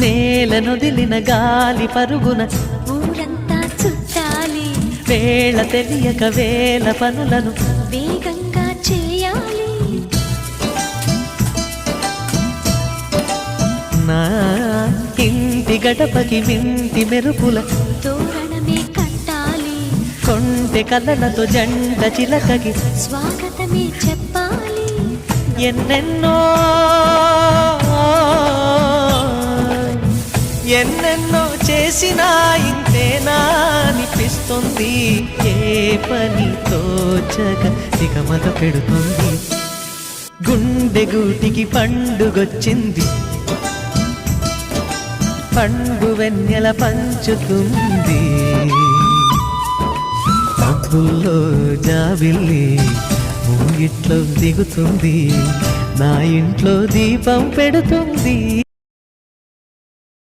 నేలనొదిలిన గాలి పరుగున ఊరంతా చుట్టాలి, వేళ తెలియక వేల పనులను వేగంగా చేయాలి. నా ఇంటి గడపకి వింటి మెరుపుల తోరణమే కట్టాలి, కొంటె కలలతో జంట చిలకకి స్వాగతమే చెప్పాలి. ఎన్నెన్నో ఎన్నెన్నో చేసినా ఇంతేనా అనిపిస్తుంది. ఏ పని తోచక దిగమగ పెడుతుంది. గుండె గూటికి పండుగొచ్చింది, పండు వెన్నెల పంచుతుంది. మబ్బుల్లో జాబిల్లి ముంగిట్లో దిగుతుంది, నా ఇంట్లో దీపం పెడుతుంది.